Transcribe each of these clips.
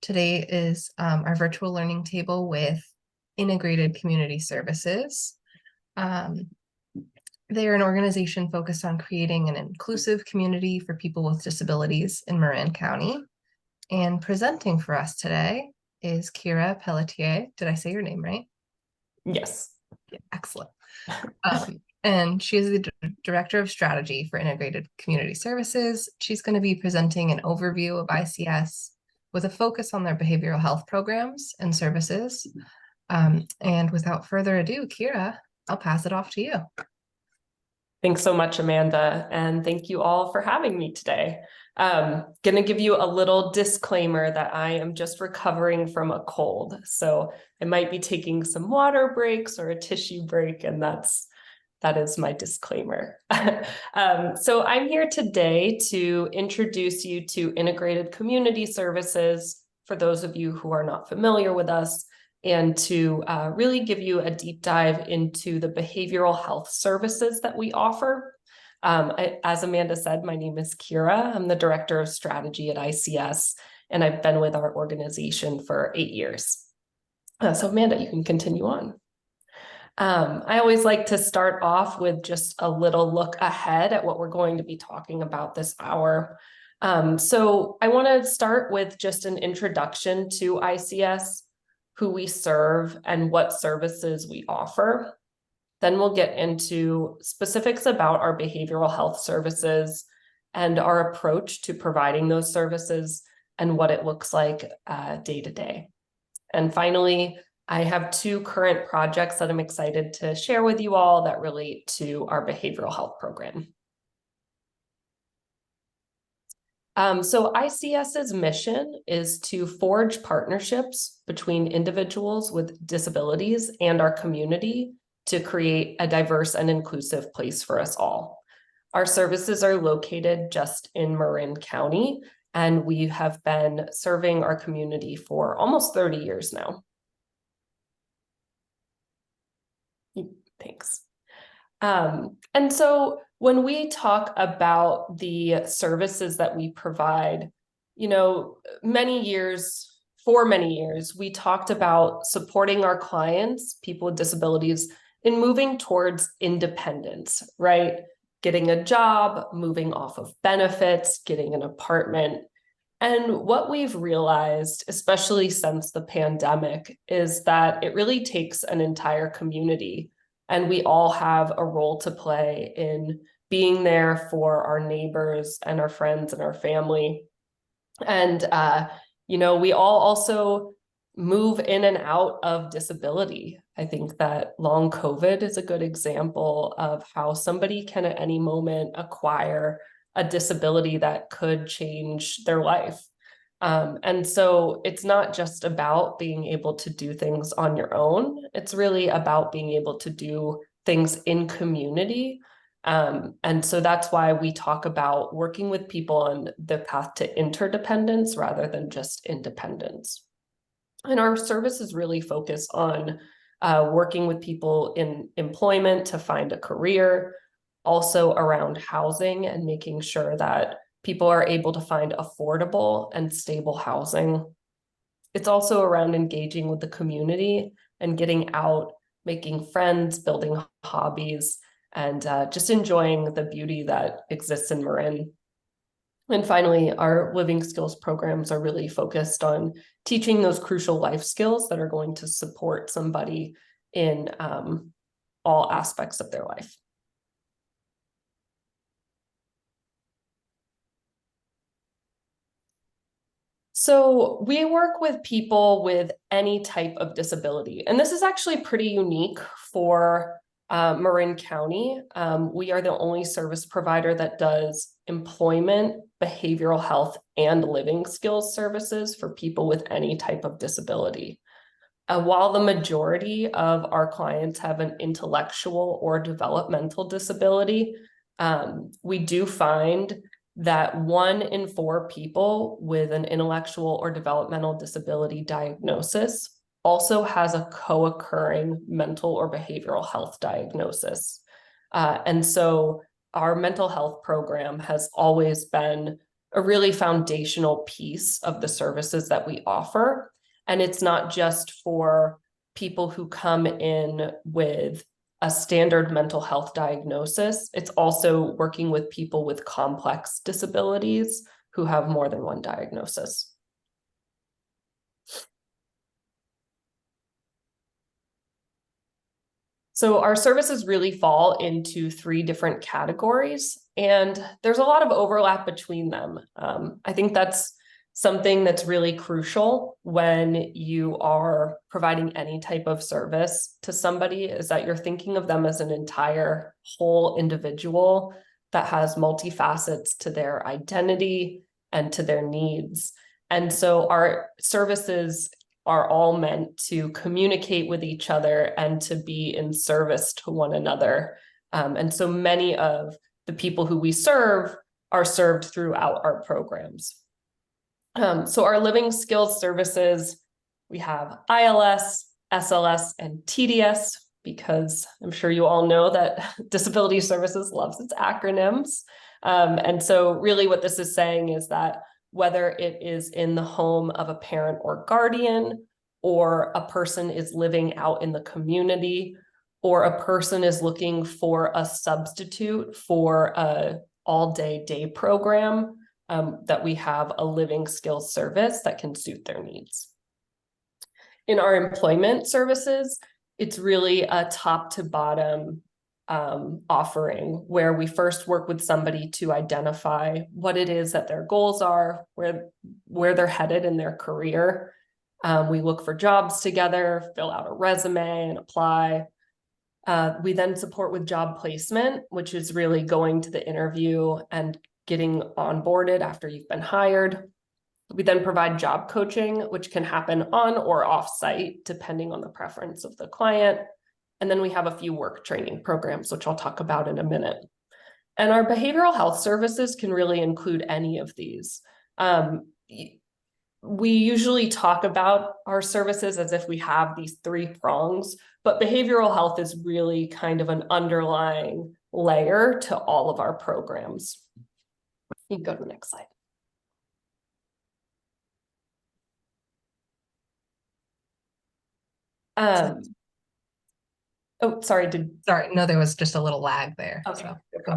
Today is our virtual learning table with integrated community services. Um, they are an organization focused on creating an inclusive community for people with disabilities in Marin County. And presenting for us today is Keira Pelletier. Did I say your name right? Yes. Yeah, excellent. And she is the Director of Strategy for Integrated Community Services. She's going to be presenting an overview of ICS with a focus on their behavioral health programs and services. And without further ado, Keira, I'll pass it off to you. Thanks so much, Amanda, and thank you all for having me today. Going to give you a little disclaimer that I am just recovering from a cold, so I might be taking some water breaks or a tissue break, and that is my disclaimer. So I'm here today to introduce you to integrated community services for those of you who are not familiar with us, and to really give you a deep dive into the behavioral health services that we offer. As Amanda said, my name is Keira. I'm the Director of Strategy at ICS, and I've been with our organization for 8 years. So Amanda, you can continue on. I always like to start off with just a little look ahead at what we're going to be talking about this hour. So I want to start with just an introduction to ICS, who we serve, and what services we offer. Then we'll get into specifics about our behavioral health services and our approach to providing those services and what it looks like day to day. And finally, I have 2 current projects that I'm excited to share with you all that relate to our behavioral health program. So ICS's mission is to forge partnerships between individuals with disabilities and our community to create a diverse and inclusive place for us all. Our services are located just in Marin County, and we have been serving our community for almost 30 years now. Thanks. And so when we talk about the services that we provide, for many years, we talked about supporting our clients, people with disabilities, in moving towards independence, right? Getting a job, moving off of benefits, getting an apartment. And what we've realized, especially since the pandemic, is that it really takes an entire community, and we all have a role to play in being there for our neighbors and our friends and our family. And, we all also move in and out of disability. I think that long COVID is a good example of how somebody can at any moment acquire a disability that could change their life. And so it's not just about being able to do things on your own. It's really about being able to do things in community. And so that's why we talk about working with people on the path to interdependence rather than just independence. And our services really focus on working with people in employment to find a career, also around housing and making sure that people are able to find affordable and stable housing. It's also around engaging with the community and getting out, making friends, building hobbies, and just enjoying the beauty that exists in Marin. And finally, our living skills programs are really focused on teaching those crucial life skills that are going to support somebody in all aspects of their life. So we work with people with any type of disability, and this is actually pretty unique for Marin County. We are the only service provider that does employment, behavioral health, and living skills services for people with any type of disability. While the majority of our clients have an intellectual or developmental disability, we do find that 1 in 4 people with an intellectual or developmental disability diagnosis also has a co-occurring mental or behavioral health diagnosis. And so our mental health program has always been a really foundational piece of the services that we offer. And it's not just for people who come in with a standard mental health diagnosis. It's also working with people with complex disabilities who have more than one diagnosis. So our services really fall into 3 different categories, and there's a lot of overlap between them. I think that's something that's really crucial when you are providing any type of service to somebody, is that you're thinking of them as an entire whole individual that has multifacets to their identity and to their needs. And so our services are all meant to communicate with each other and to be in service to one another. And so many of the people who we serve are served throughout our programs. So our living skills services, we have ILS, SLS, and TDS, because I'm sure you all know that Disability Services loves its acronyms. And so really what this is saying is that whether it is in the home of a parent or guardian, or a person is living out in the community, or a person is looking for a substitute for a all-day day program, that we have a living skills service that can suit their needs. In our employment services, it's really a top to bottom offering, where we first work with somebody to identify what it is that their goals are, where they're headed in their career. We look for jobs together, fill out a resume and apply. We then support with job placement, which is really going to the interview and getting onboarded after you've been hired. We then provide job coaching, which can happen on or off site, depending on the preference of the client. And then we have a few work training programs, which I'll talk about in a minute. And our behavioral health services can really include any of these. We usually talk about our services as if we have these 3 prongs, but behavioral health is really kind of an underlying layer to all of our programs. You can go to the next slide. Oh, sorry. Sorry, no, there was just a little lag there. Okay, So no go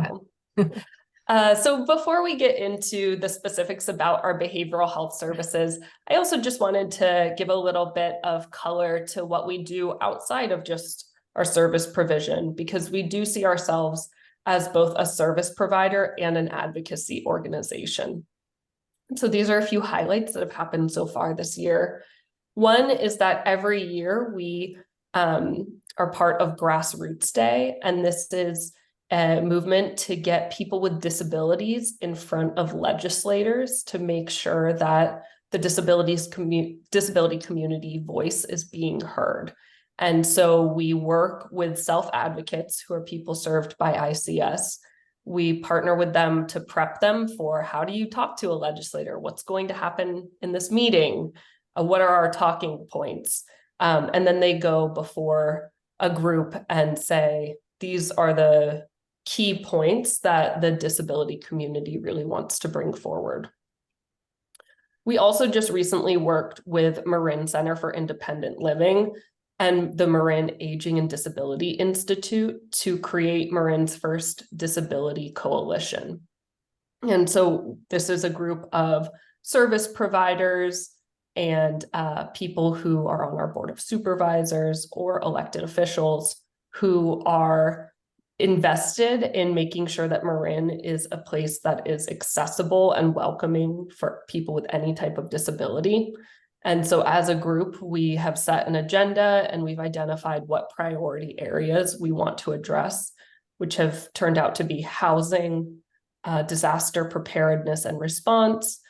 ahead. So before we get into the specifics about our behavioral health services, I also just wanted to give a little bit of color to what we do outside of just our service provision, because we do see ourselves as both a service provider and an advocacy organization. So these are a few highlights that have happened so far this year. One is that every year we are part of Grassroots Day, and this is a movement to get people with disabilities in front of legislators to make sure that the disability community voice is being heard. And so we work with self-advocates who are people served by ICS. We partner with them to prep them for, how do you talk to a legislator? What's going to happen in this meeting? What are our talking points? And then they go before a group and say, these are the key points that the disability community really wants to bring forward. We also just recently worked with Marin Center for Independent Living and the Marin Aging and Disability Institute to create Marin's first disability coalition. And so this is a group of service providers and people who are on our board of supervisors or elected officials who are invested in making sure that Marin is a place that is accessible and welcoming for people with any type of disability. And so as a group, we have set an agenda and we've identified what priority areas we want to address, which have turned out to be housing, disaster preparedness and response,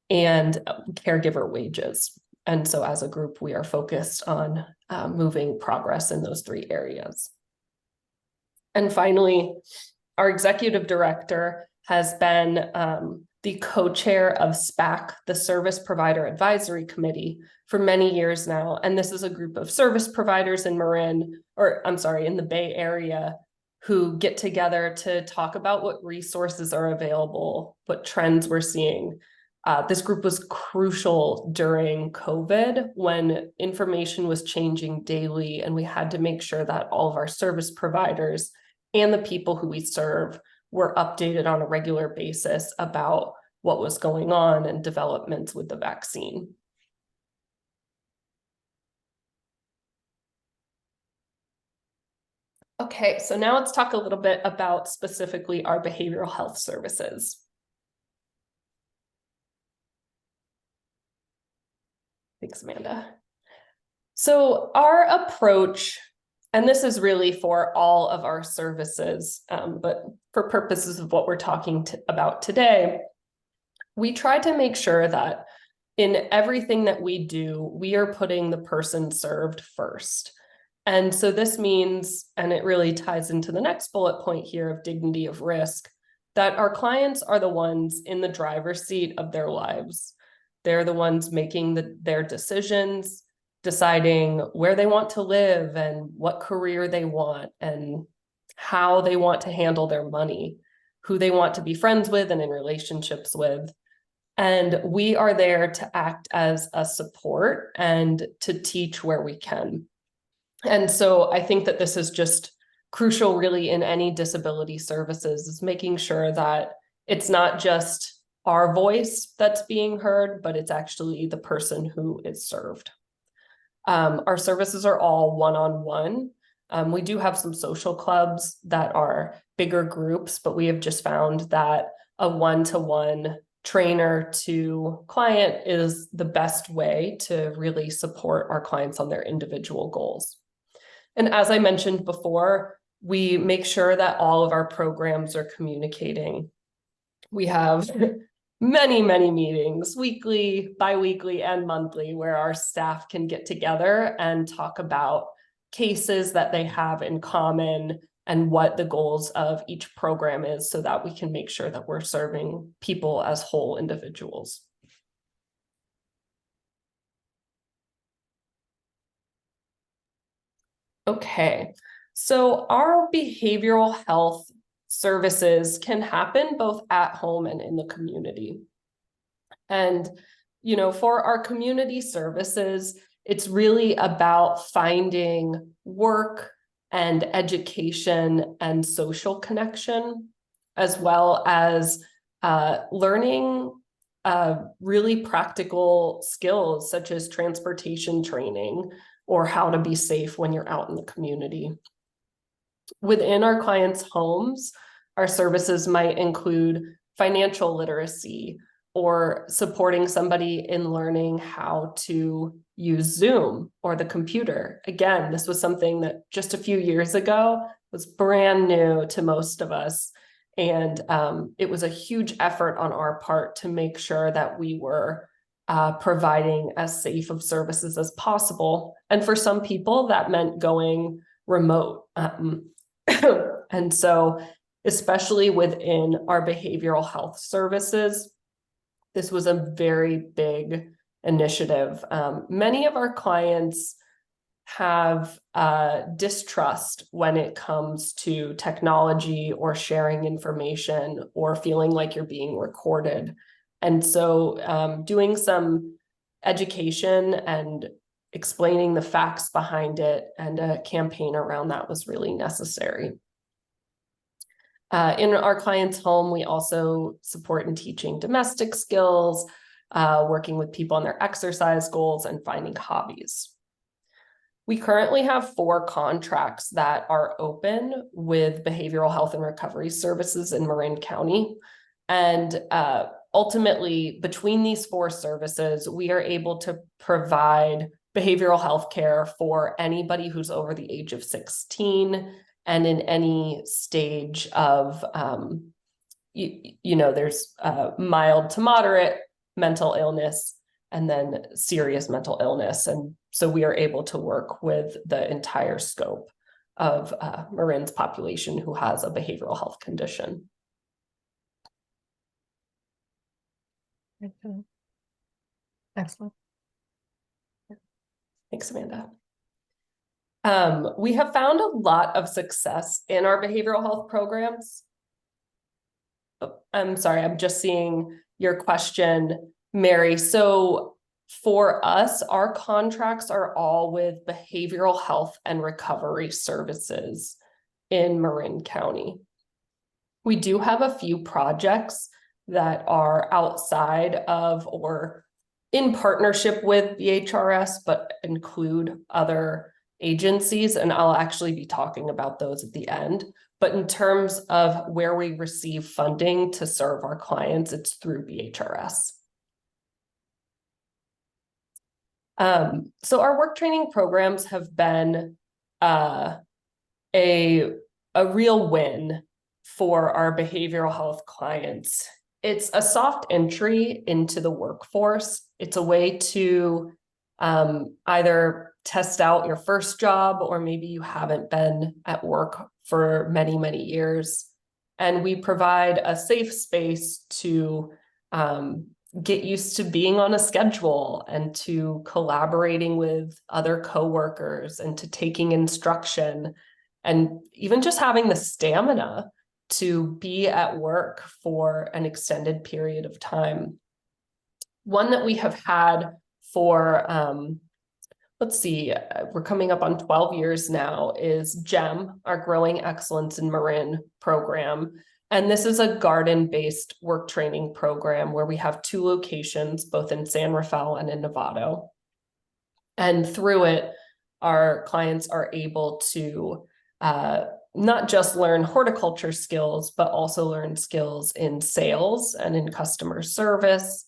and caregiver wages. And so as a group, we are focused on moving progress in those 3 areas. And finally, our executive director has been the co-chair of SPAC, the Service Provider Advisory Committee, for many years now. And this is a group of service providers in Marin, or I'm sorry, in the Bay Area, who get together to talk about what resources are available, what trends we're seeing, This group was crucial during COVID when information was changing daily, and we had to make sure that all of our service providers and the people who we serve were updated on a regular basis about what was going on and developments with the vaccine. Okay, so now let's talk a little bit about specifically our behavioral health services. Thanks, Amanda. So our approach, and this is really for all of our services, but for purposes of what we're talking about today, we try to make sure that in everything that we do, we are putting the person served first. And so this means, and it really ties into the next bullet point here of dignity of risk, that our clients are the ones in the driver's seat of their lives. They're the ones making their decisions, deciding where they want to live and what career they want and how they want to handle their money, who they want to be friends with and in relationships with. And we are there to act as a support and to teach where we can. And so I think that this is just crucial really in any disability services, is making sure that it's not just our voice that's being heard, but it's actually the person who is served. Our services are all one-on-one. We do have some social clubs that are bigger groups, but we have just found that a one-to-one trainer to client is the best way to really support our clients on their individual goals. And as I mentioned before, we make sure that all of our programs are communicating. We have many, many meetings, weekly, bi-weekly, and monthly, where our staff can get together and talk about cases that they have in common and what the goals of each program is, so that we can make sure that we're serving people as whole individuals. Okay, so our behavioral health services can happen both at home and in the community. And, you know, for our community services, it's really about finding work and education and social connection, as well as learning really practical skills such as transportation training or how to be safe when you're out in the community. Within our clients' homes, our services might include financial literacy or supporting somebody in learning how to use Zoom or the computer. Again, this was something that just a few years ago was brand new to most of us. And it was a huge effort on our part to make sure that we were providing as safe of services as possible. And for some people, that meant going remote. And so, especially within our behavioral health services, this was a very big initiative. Many of our clients have distrust when it comes to technology or sharing information or feeling like you're being recorded. And so doing some education and explaining the facts behind it and a campaign around that was really necessary. In our client's home, we also support in teaching domestic skills, working with people on their exercise goals, and finding hobbies. We currently have 4 contracts that are open with behavioral health and recovery services in Marin County. And ultimately, between these 4 services, we are able to provide behavioral health care for anybody who's over the age of 16 and in any stage of, there's mild to moderate mental illness and then serious mental illness. And so we are able to work with the entire scope of Marin's population who has a behavioral health condition. Excellent. Thanks, Amanda. We have found a lot of success in our behavioral health programs. Oh, I'm sorry, I'm just seeing your question Mary. So for us, our contracts are all with behavioral health and recovery services in Marin County. We do have a few projects that are outside of or in partnership with BHRS, but include other agencies, and I'll actually be talking about those at the end. But in terms of where we receive funding to serve our clients, it's through BHRS. So our work training programs have been a real win for our behavioral health clients. It's a soft entry into the workforce. It's a way to either test out your first job, or maybe you haven't been at work for many, many years. And we provide a safe space to get used to being on a schedule and to collaborating with other coworkers and to taking instruction and even just having the stamina to be at work for an extended period of time. One that we have had for, let's see, we're coming up on 12 years now, is GEM, our Growing Excellence in Marin program. And this is a garden-based work training program where we have 2 locations, both in San Rafael and in Novato. And through it, our clients are able to not just learn horticulture skills, but also learn skills in sales and in customer service,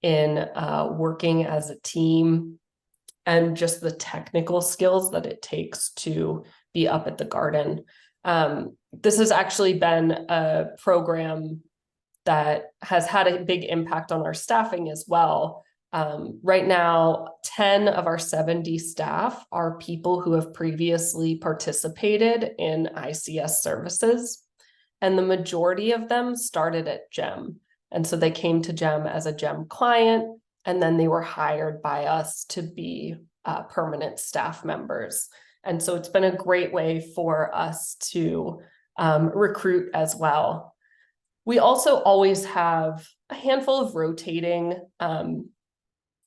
in working as a team, and just the technical skills that it takes to be up at the garden. This has actually been a program that has had a big impact on our staffing as well. Right now, 10 of our 70 staff are people who have previously participated in ICS services, and the majority of them started at GEM. And so they came to GEM as a GEM client, and then they were hired by us to be permanent staff members. And so it's been a great way for us to recruit as well. We also always have a handful of rotating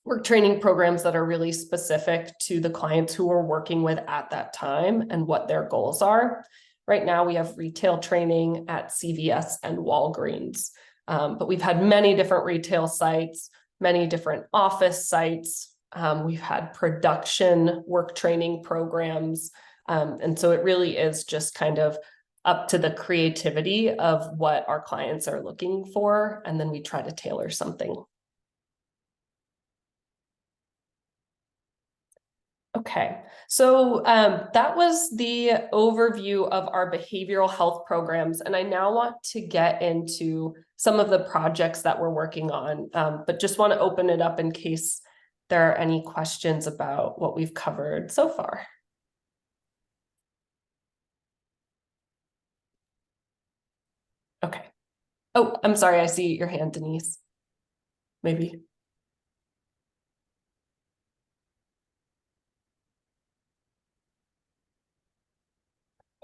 work training programs that are really specific to the clients who we're working with at that time and what their goals are. Right now, we have retail training at CVS and Walgreens, but we've had many different retail sites, many different office sites. We've had production work training programs. And so it really is just kind of up to the creativity of what our clients are looking for. And then we try to tailor something. Okay, so that was the overview of our behavioral health programs. And I now want to get into some of the projects that we're working on, but just want to open it up in case there are any questions about what we've covered so far. Okay. Oh, I'm sorry, I see your hand, Denise. Maybe.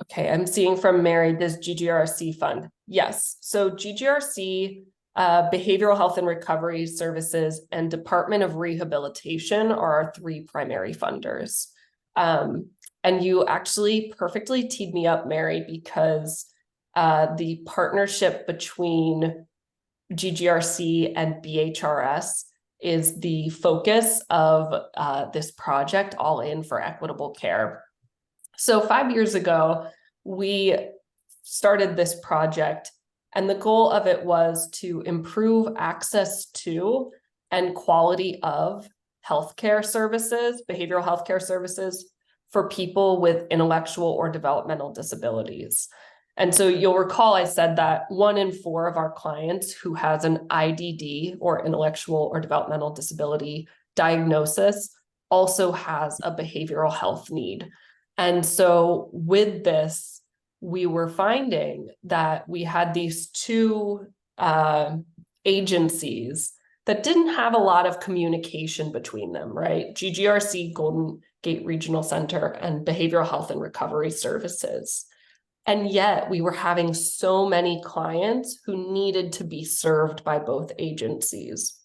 Okay, I'm seeing from Mary, does GGRC fund? Yes, so GGRC, Behavioral Health and Recovery Services, and Department of Rehabilitation are our 3 primary funders. And you actually perfectly teed me up, Mary, because the partnership between GGRC and BHRS is the focus of this project, All In for Equitable Care. So 5 years ago, we started this project, and the goal of it was to improve access to and quality of healthcare services, behavioral healthcare services for people with intellectual or developmental disabilities. And so you'll recall I said that 1 in 4 of our clients who has an IDD or intellectual or developmental disability diagnosis also has a behavioral health need. And so with this, we were finding that we had these 2 agencies that didn't have a lot of communication between them, right? GGRC, Golden Gate Regional Center, and Behavioral Health and Recovery Services. And yet we were having so many clients who needed to be served by both agencies.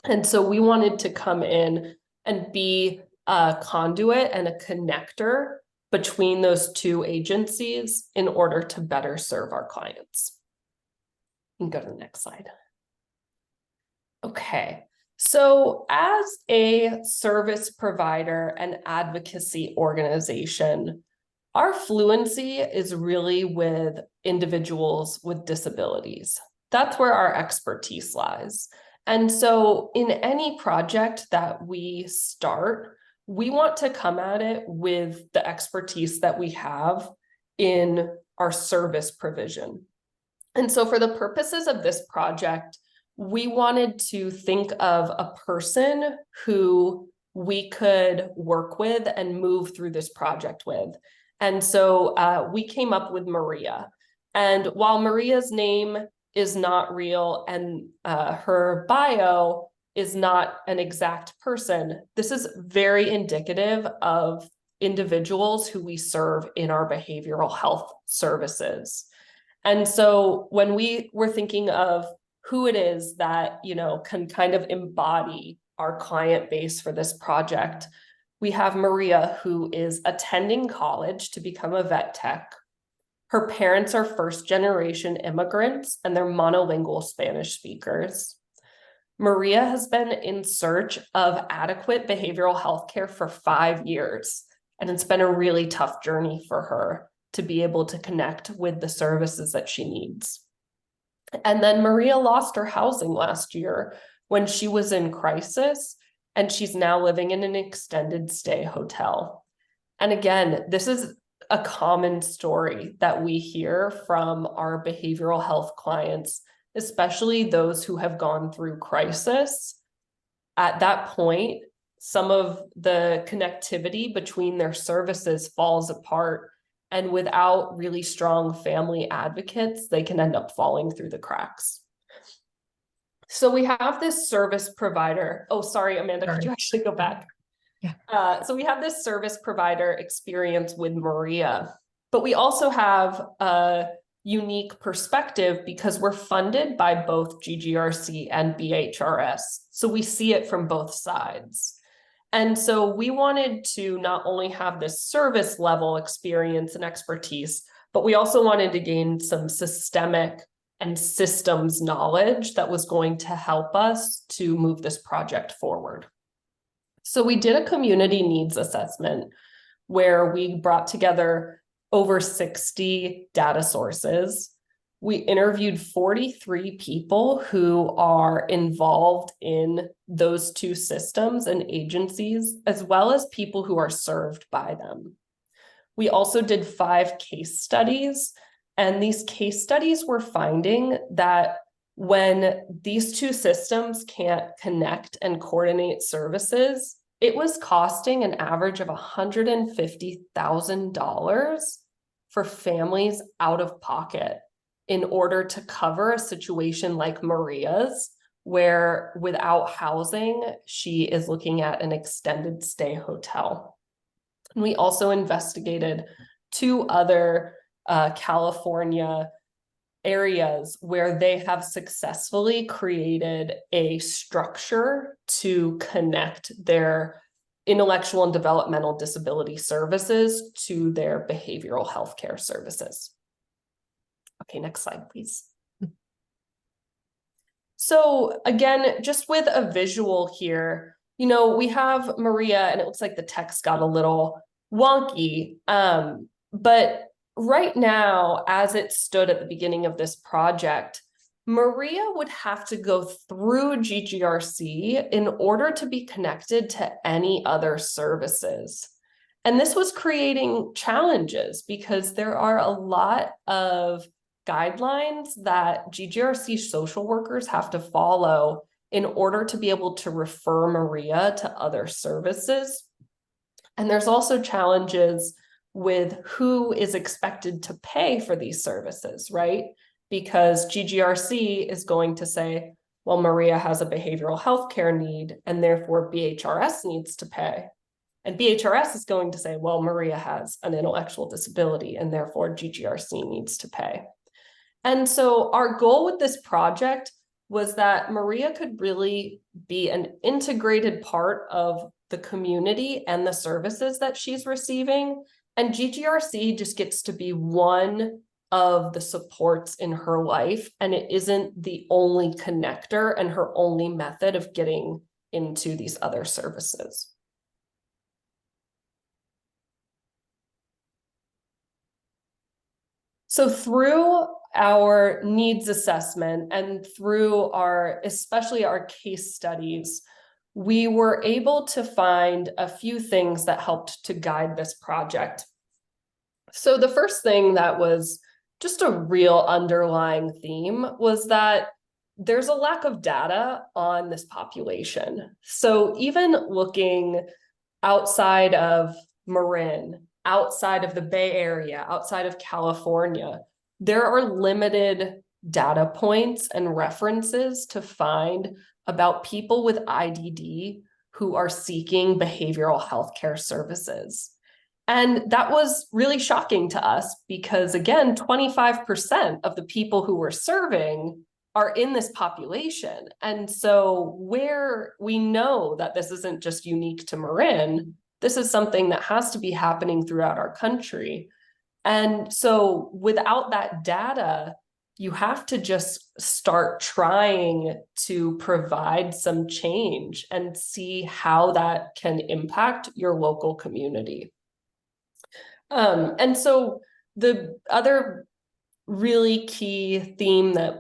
And so we wanted to come in and be a conduit and a connector between those two agencies in order to better serve our clients. You can go to the next slide. Okay, so as a service provider and advocacy organization, our fluency is really with individuals with disabilities. That's where our expertise lies. And so in any project that we start, we want to come at it with the expertise that we have in our service provision. And so for the purposes of this project, we wanted to think of a person who we could work with and move through this project with. And so we came up with Maria. And while Maria's name is not real and her bio is not an exact person, this is very indicative of individuals who we serve in our behavioral health services. And so when we were thinking of who it is that, can kind of embody our client base for this project, we have Maria, who is attending college to become a vet tech. Her parents are first-generation immigrants and they're monolingual Spanish speakers. Maria has been in search of adequate behavioral health care for 5 years, and it's been a really tough journey for her to be able to connect with the services that she needs. And then Maria lost her housing last year when she was in crisis, and she's now living in an extended stay hotel. And again, this is a common story that we hear from our behavioral health clients, especially those who have gone through crisis. At that point, some of the connectivity between their services falls apart. And without really strong family advocates, they can end up falling through the cracks. So we have this service provider. Oh, sorry, Amanda, could you actually go back? Yeah. So we have this service provider experience with Maria, but we also have a unique perspective because we're funded by both GGRC and BHRS. So we see it from both sides. And so we wanted to not only have this service level experience and expertise, but we also wanted to gain some systemic and systems knowledge that was going to help us to move this project forward. So we did a community needs assessment where we brought together over 60 data sources. We interviewed 43 people who are involved in those two systems and agencies, as well as people who are served by them. We also did 5 case studies, and these case studies were finding that when these two systems can't connect and coordinate services, it was costing an average of $150,000 for families out of pocket in order to cover a situation like Maria's, where without housing, she is looking at an extended stay hotel. And we also investigated 2 other California areas where they have successfully created a structure to connect their intellectual and developmental disability services to their behavioral health care services. Okay, next slide, please. So again, just with a visual here, we have Maria, and it looks like the text got a little wonky, but right now, as it stood at the beginning of this project, Maria would have to go through GGRC in order to be connected to any other services. And this was creating challenges because there are a lot of guidelines that GGRC social workers have to follow in order to be able to refer Maria to other services. And there's also challenges with who is expected to pay for these services, right? Because GGRC is going to say, well, Maria has a behavioral health care need, and therefore BHRS needs to pay. And BHRS is going to say, well, Maria has an intellectual disability, and therefore GGRC needs to pay. And so our goal with this project was that Maria could really be an integrated part of the community and the services that she's receiving. And GGRC just gets to be one of the supports in her life, and it isn't the only connector and her only method of getting into these other services. So through our needs assessment and through especially our case studies, we were able to find a few things that helped to guide this project. So the first thing that was just a real underlying theme was that there's a lack of data on this population. So even looking outside of Marin, outside of the Bay Area, outside of California, there are limited data points and references to find about people with IDD who are seeking behavioral health care services. And that was really shocking to us because, again, 25% of the people who we're serving are in this population. And so where we know that this isn't just unique to Marin, this is something that has to be happening throughout our country. And so without that data, you have to just start trying to provide some change and see how that can impact your local community. And so the other really key theme that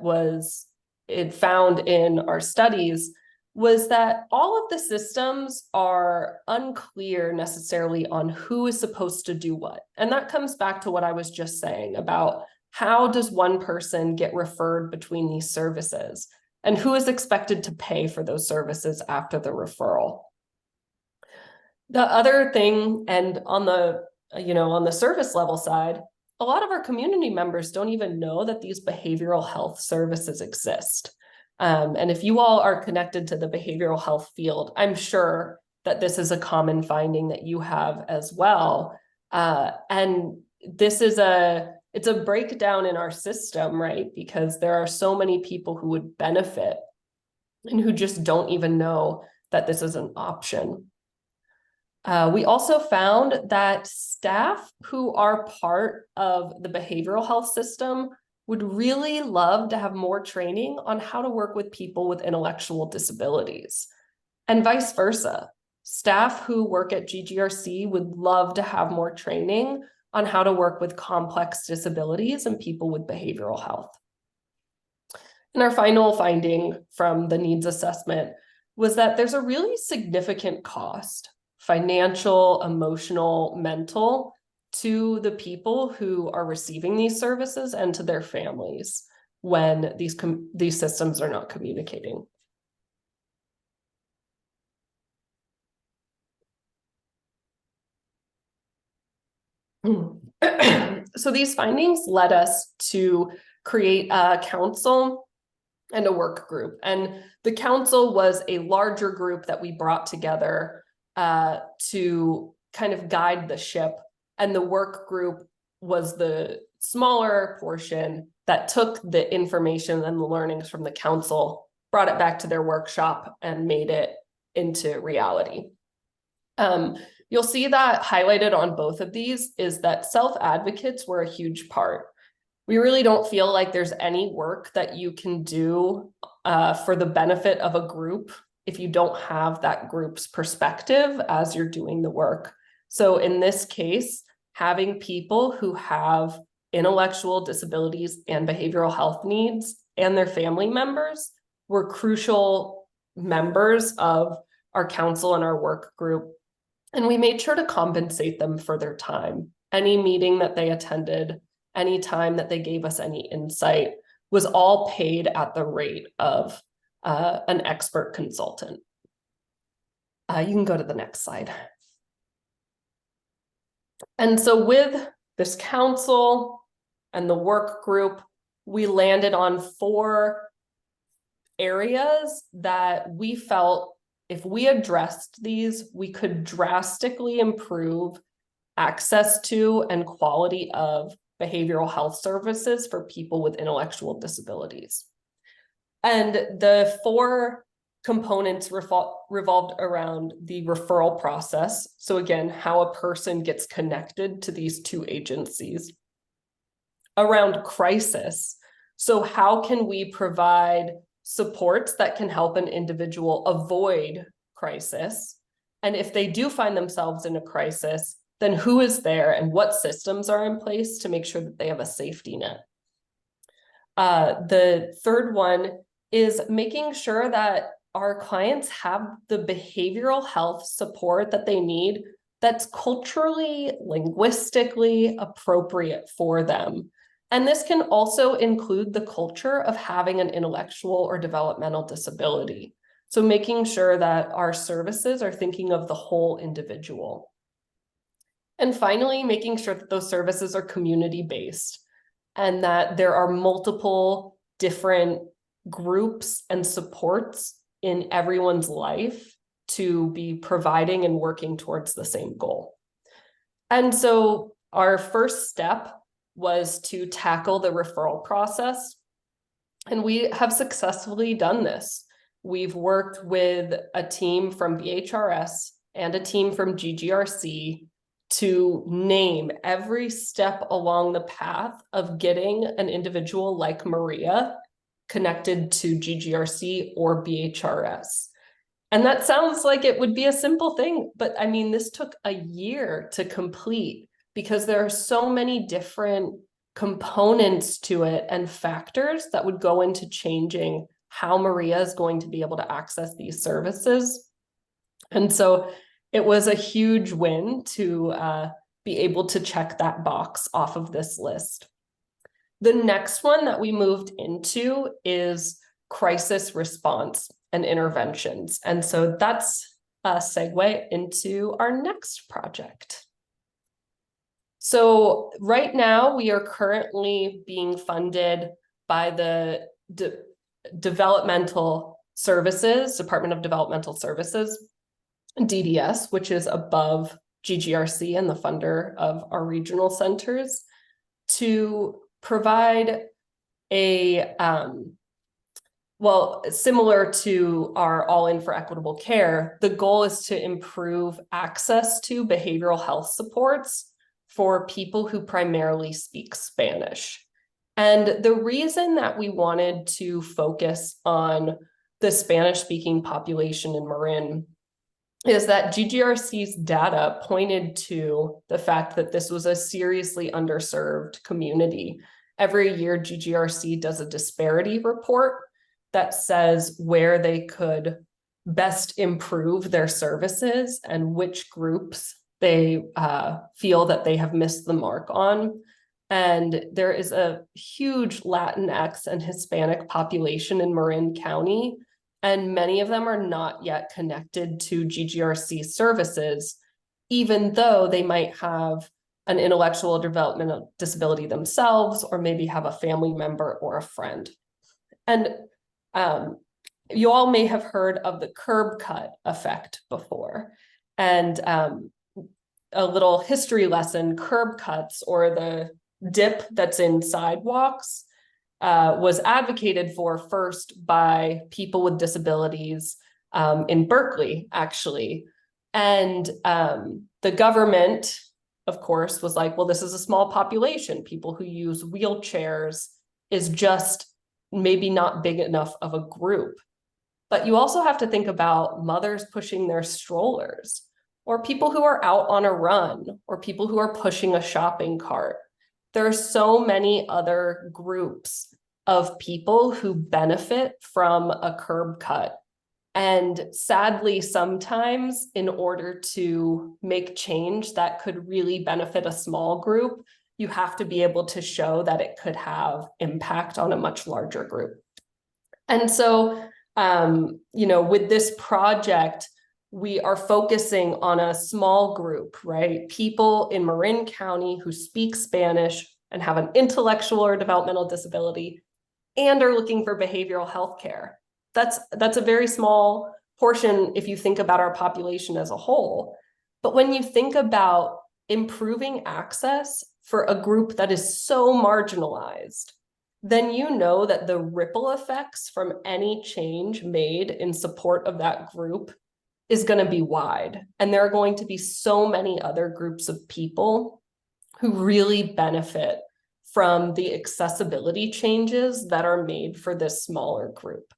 it found in our studies was that all of the systems are unclear necessarily on who is supposed to do what. And that comes back to what I was just saying about how does one person get referred between these services and who is expected to pay for those services after the referral. The other thing, and on the service level side, a lot of our community members don't even know that these behavioral health services exist. And if you all are connected to the behavioral health field, I'm sure that this is a common finding that you have as well. And this is it's a breakdown in our system, right? Because there are so many people who would benefit and who just don't even know that this is an option. We also found that staff who are part of the behavioral health system would really love to have more training on how to work with people with intellectual disabilities, and vice versa. Staff who work at GGRC would love to have more training on how to work with complex disabilities and people with behavioral health. And our final finding from the needs assessment was that there's a really significant cost, financial, emotional, mental, to the people who are receiving these services and to their families when these systems are not communicating. So these findings led us to create a council and a work group. And the council was a larger group that we brought together to kind of guide the ship. And the work group was the smaller portion that took the information and the learnings from the council, brought it back to their workshop, and made it into reality. You'll see that highlighted on both of these is that self-advocates were a huge part. We really don't feel like there's any work that you can do for the benefit of a group if you don't have that group's perspective as you're doing the work. So in this case, having people who have intellectual disabilities and behavioral health needs and their family members were crucial members of our council and our work group. And we made sure to compensate them for their time. Any meeting that they attended, any time that they gave us any insight was all paid at the rate of an expert consultant. You can go to the next slide. And so with this council and the work group, we landed on 4 areas that we felt if we addressed these, we could drastically improve access to and quality of behavioral health services for people with intellectual disabilities. And the 4 components revolved around the referral process. So again, how a person gets connected to these two agencies. Around crisis. So how can we provide supports that can help an individual avoid crisis? And if they do find themselves in a crisis, then who is there and what systems are in place to make sure that they have a safety net? The third one is making sure that our clients have the behavioral health support that they need that's culturally, linguistically appropriate for them. And this can also include the culture of having an intellectual or developmental disability. So making sure that our services are thinking of the whole individual. And finally, making sure that those services are community-based and that there are multiple different groups and supports in everyone's life to be providing and working towards the same goal. And so our first step was to tackle the referral process. And we have successfully done this. We've worked with a team from BHRS and a team from GGRC to name every step along the path of getting an individual like Maria connected to GGRC or BHRS. And that sounds like it would be a simple thing, but I mean, this took a year to complete because there are so many different components to it and factors that would go into changing how Maria is going to be able to access these services. And so it was a huge win to be able to check that box off of this list. The next one that we moved into is crisis response and interventions. And so that's a segue into our next project. So right now we are currently being funded by the Developmental Services, Department of Developmental Services, DDS, which is above GGRC and the funder of our regional centers, to provide a, well, similar to our All In for Equitable Care, the goal is to improve access to behavioral health supports for people who primarily speak Spanish. And the reason that we wanted to focus on the Spanish-speaking population in Marin is that GGRC's data pointed to the fact that this was a seriously underserved community. Every year, GGRC does a disparity report that says where they could best improve their services and which groups they feel that they have missed the mark on. And there is a huge Latinx and Hispanic population in Marin County, and many of them are not yet connected to GGRC services, even though they might have an intellectual or developmental disability themselves, or maybe have a family member or a friend. And you all may have heard of the curb cut effect before. And a little history lesson, curb cuts, or the dip that's in sidewalks, was advocated for first by people with disabilities in Berkeley, actually. And the government, of course, was like, well, this is a small population. People who use wheelchairs is just maybe not big enough of a group. But you also have to think about mothers pushing their strollers, or people who are out on a run, or people who are pushing a shopping cart. There are so many other groups of people who benefit from a curb cut. And sadly, sometimes in order to make change that could really benefit a small group, you have to be able to show that it could have impact on a much larger group. And so, with this project, we are focusing on a small group, right? People in Marin County who speak Spanish and have an intellectual or developmental disability and are looking for behavioral health care. That's a very small portion if you think about our population as a whole. But when you think about improving access for a group that is so marginalized, then you know that the ripple effects from any change made in support of that group is going to be wide. And there are going to be so many other groups of people who really benefit from the accessibility changes that are made for this smaller group.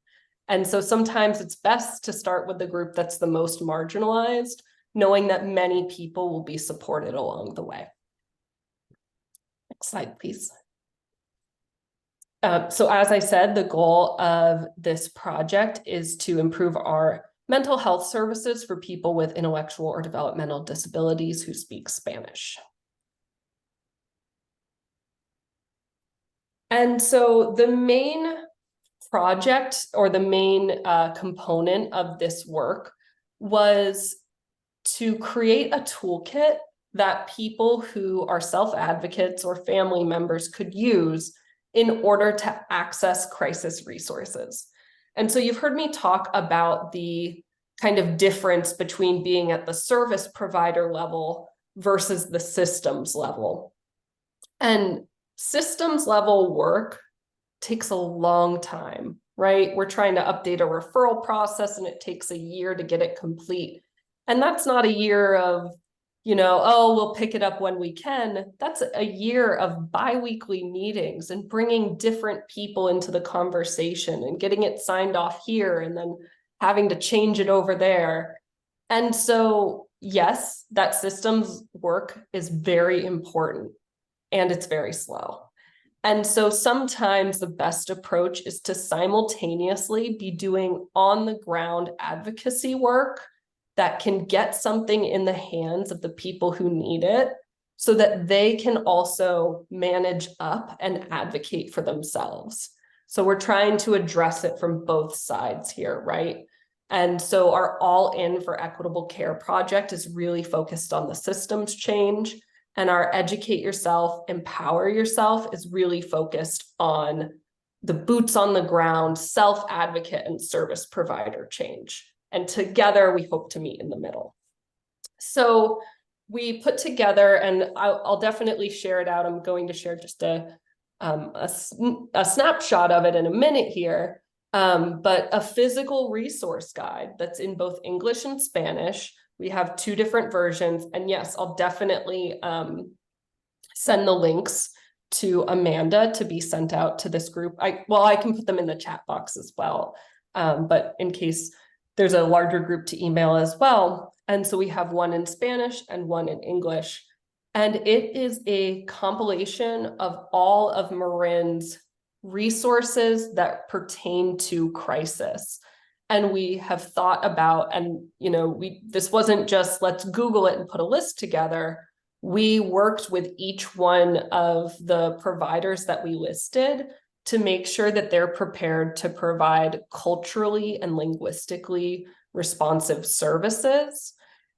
And so sometimes it's best to start with the group that's the most marginalized, knowing that many people will be supported along the way. Next slide, please. So as I said, the goal of this project is to improve our mental health services for people with intellectual or developmental disabilities who speak Spanish. And so the main project, or the main component of this work, was to create a toolkit that people who are self-advocates or family members could use in order to access crisis resources. And so you've heard me talk about the kind of difference between being at the service provider level versus the systems level. And systems level work takes a long time, right? We're trying to update a referral process and it takes a year to get it complete. And that's not a year of, oh, we'll pick it up when we can. That's a year of bi-weekly meetings and bringing different people into the conversation and getting it signed off here and then having to change it over there. And so, yes, that systems work is very important and it's very slow. And so sometimes the best approach is to simultaneously be doing on the ground advocacy work that can get something in the hands of the people who need it so that they can also manage up and advocate for themselves. So we're trying to address it from both sides here, right? And so our All In for Equitable Care project is really focused on the systems change, and our Educate Yourself, Empower Yourself is really focused on the boots on the ground, self-advocate and service provider change. And together we hope to meet in the middle. So we put together, and I'll definitely share it out. I'm going to share just a snapshot of it in a minute here, but a physical resource guide that's in both English and Spanish. We have 2 different versions, and yes, I'll definitely send the links to Amanda to be sent out to this group. I can put them in the chat box as well, but in case there's a larger group to email as well. And so we have one in Spanish and one in English, and it is a compilation of all of Marin's resources that pertain to crisis. And we have thought about, and this wasn't just let's Google it and put a list together. We worked with each one of the providers that we listed to make sure that they're prepared to provide culturally and linguistically responsive services,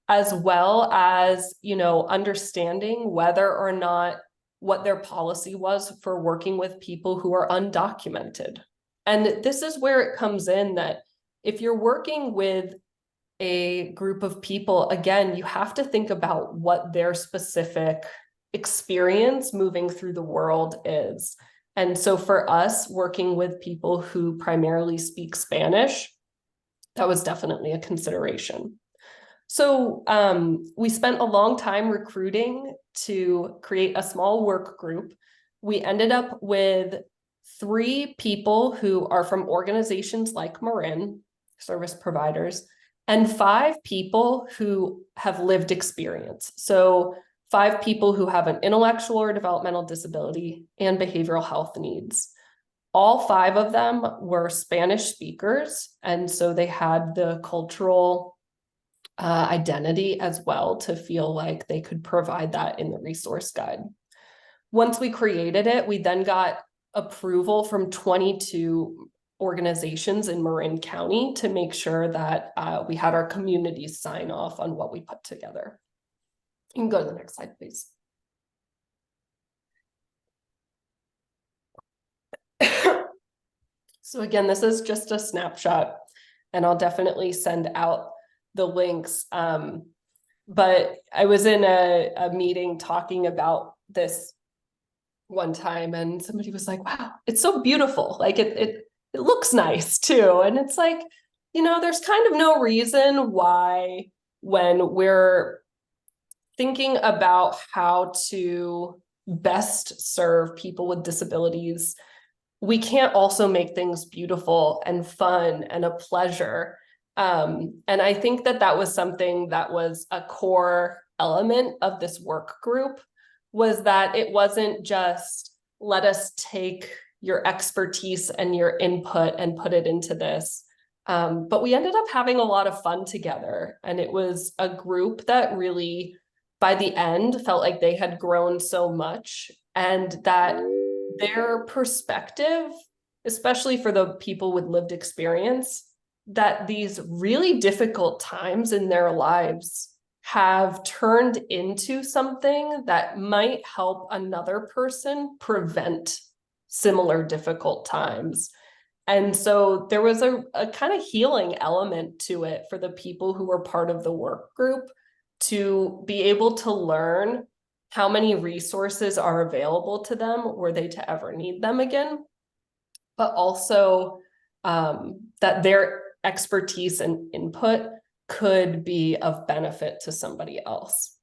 as well as, understanding whether or not what their policy was for working with people who are undocumented. And this is where it comes in that if you're working with a group of people, again, you have to think about what their specific experience moving through the world is. And so for us, working with people who primarily speak Spanish, that was definitely a consideration. So we spent a long time recruiting to create a small work group. We ended up with 3 people who are from organizations like Marin, service providers, and 5 people who have lived experience. So 5 people who have an intellectual or developmental disability and behavioral health needs. All 5 of them were Spanish speakers, and so they had the cultural identity as well to feel like they could provide that in the resource guide. Once we created it, we then got approval from 22 organizations in Marin County to make sure that we had our communities sign off on what we put together. You can go to the next slide, please. So again, this is just a snapshot, and I'll definitely send out the links. But I was in a meeting talking about this one time, and somebody was like, wow, it's so beautiful. Like it looks nice too. And it's like, there's kind of no reason why, when we're thinking about how to best serve people with disabilities, we can't also make things beautiful and fun and a pleasure. And I think that was something that was a core element of this work group, was that it wasn't just, let us take your expertise and your input and put it into this. But we ended up having a lot of fun together. And it was a group that really, by the end, felt like they had grown so much, and that their perspective, especially for the people with lived experience, that these really difficult times in their lives have turned into something that might help another person prevent similar difficult times. And so there was a kind of healing element to it for the people who were part of the work group, to be able to learn how many resources are available to them were they to ever need them again, but also that their expertise and input could be of benefit to somebody else.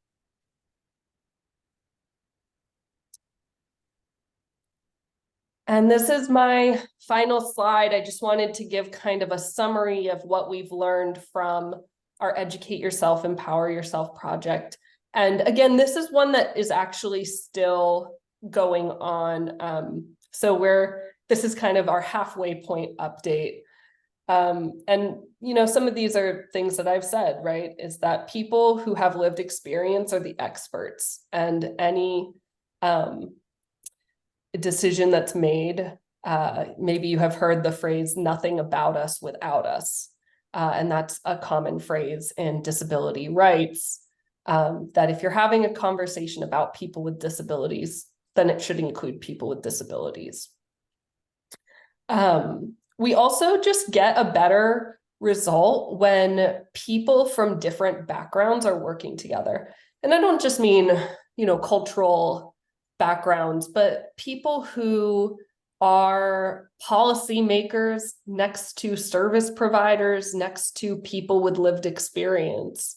And this is my final slide. I just wanted to give kind of a summary of what we've learned from our Educate Yourself, Empower Yourself project. And again, this is one that is actually still going on. So this is kind of our halfway point update. And some of these are things that I've said, right? Is that people who have lived experience are the experts, and any decision that's made, maybe you have heard the phrase, nothing about us without us. And that's a common phrase in disability rights, that if you're having a conversation about people with disabilities, then it should include people with disabilities. We also just get a better result when people from different backgrounds are working together. And I don't just mean, cultural backgrounds, but people who are policymakers next to service providers, next to people with lived experience.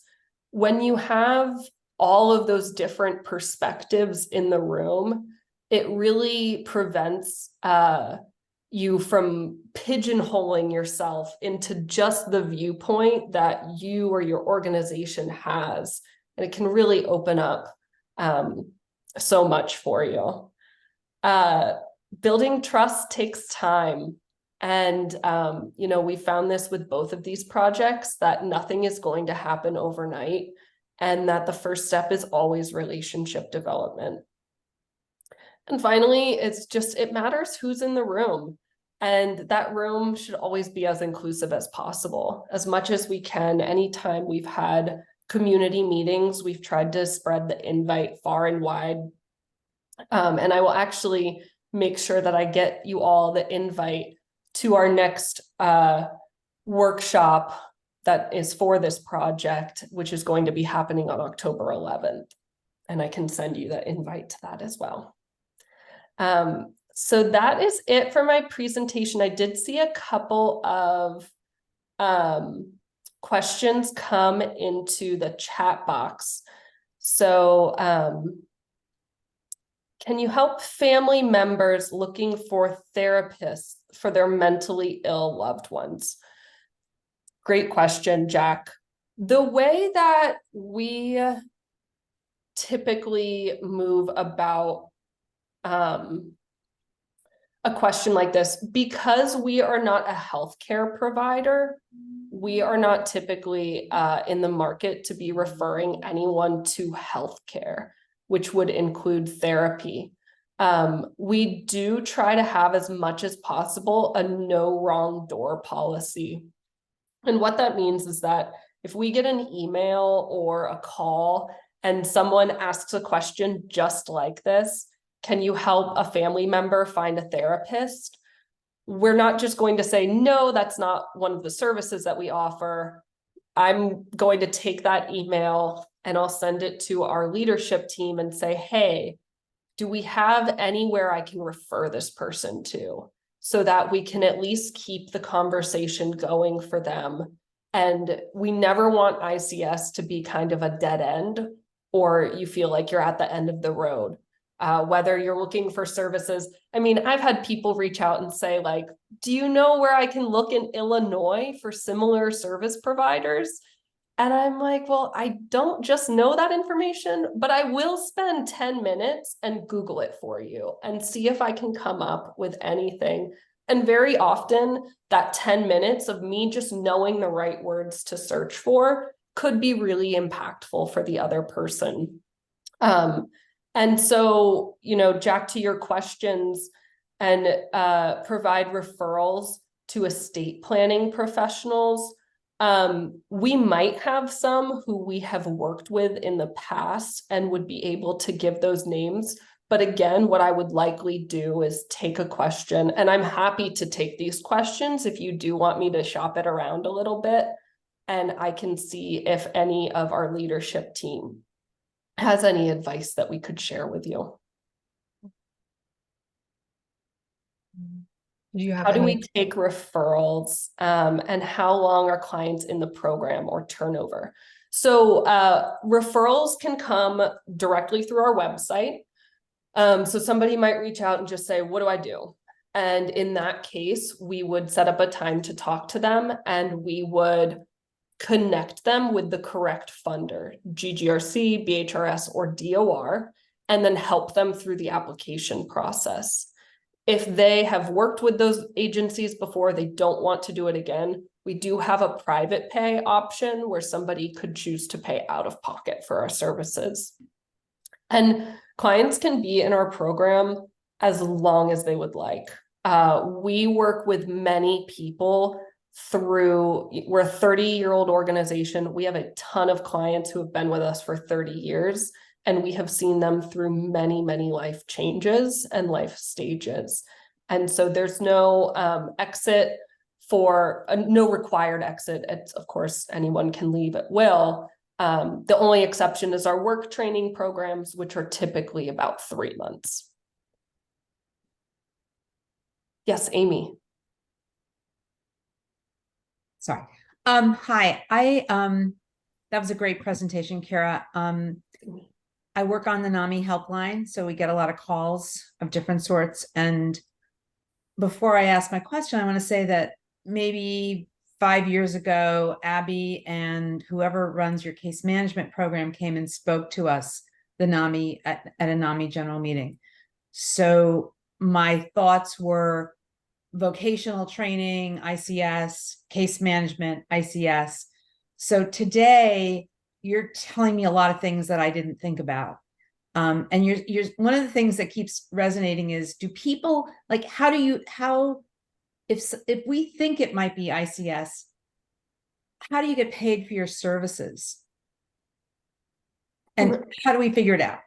When you have all of those different perspectives in the room, it really prevents you from pigeonholing yourself into just the viewpoint that you or your organization has. And it can really open up so much for you. Building trust takes time. And, we found this with both of these projects, that nothing is going to happen overnight, and that the first step is always relationship development. And finally, it matters who's in the room. And that room should always be as inclusive as possible, as much as we can. Anytime we've had community meetings, we've tried to spread the invite far and wide. And I will actually make sure that I get you all the invite to our next workshop that is for this project, which is going to be happening on October 11th. And I can send you the invite to that as well. So that is it for my presentation. I did see a couple of questions come into the chat box. So can you help family members looking for therapists for their mentally ill loved ones? Great question, Jack. The way that we typically move about a question like this, because we are not a healthcare provider, we are not typically in the market to be referring anyone to healthcare, which would include therapy. We do try to have, as much as possible, a no wrong door policy. And what that means is that if we get an email or a call and someone asks a question just like this, can you help a family member find a therapist? We're not just going to say, no, that's not one of the services that we offer. I'm going to take that email and I'll send it to our leadership team and say, hey, do we have anywhere I can refer this person to so that we can at least keep the conversation going for them? And we never want ICS to be kind of a dead end, or you feel like you're at the end of the road. Whether you're looking for services. I mean, I've had people reach out and say, like, do you know where I can look in Illinois for similar service providers? And I'm like, well, I don't just know that information, but I will spend 10 minutes and Google it for you and see if I can come up with anything. And very often, that 10 minutes of me just knowing the right words to search for could be really impactful for the other person. And so, Jack, to your questions, and provide referrals to estate planning professionals. We might have some who we have worked with in the past and would be able to give those names. But again, what I would likely do is take a question, and I'm happy to take these questions if you do want me to shop it around a little bit, and I can see if any of our leadership team has any advice that we could share with you. How do we take referrals, and how long are clients in the program or turnover? So referrals can come directly through our website. So somebody might reach out and just say, what do I do? And in that case, we would set up a time to talk to them, and we would connect them with the correct funder, GGRC, BHRS, or DOR, and then help them through the application process. If they have worked with those agencies before, they don't want to do it again, we do have a private pay option where somebody could choose to pay out of pocket for our services. And clients can be in our program as long as they would like. We work with many people we're a 30-year-old organization. We have a ton of clients who have been with us for 30 years, and we have seen them through many, many life changes and life stages. And so there's no exit no required exit. It's, of course, anyone can leave at will. The only exception is our work training programs, which are typically about 3 months. Yes, Amy. Sorry. Hi. That was a great presentation, Keira. I work on the NAMI helpline, so we get a lot of calls of different sorts. And before I ask my question, I want to say that maybe 5 years ago, Abby and whoever runs your case management program came and spoke to us, the NAMI at a NAMI general meeting. So my thoughts were vocational training, ICS, case management, ICS. So today you're telling me a lot of things that I didn't think about. And you're one of the things that keeps resonating is, do people like, if we think it might be ICS, how do you get paid for your services? And how do we figure it out?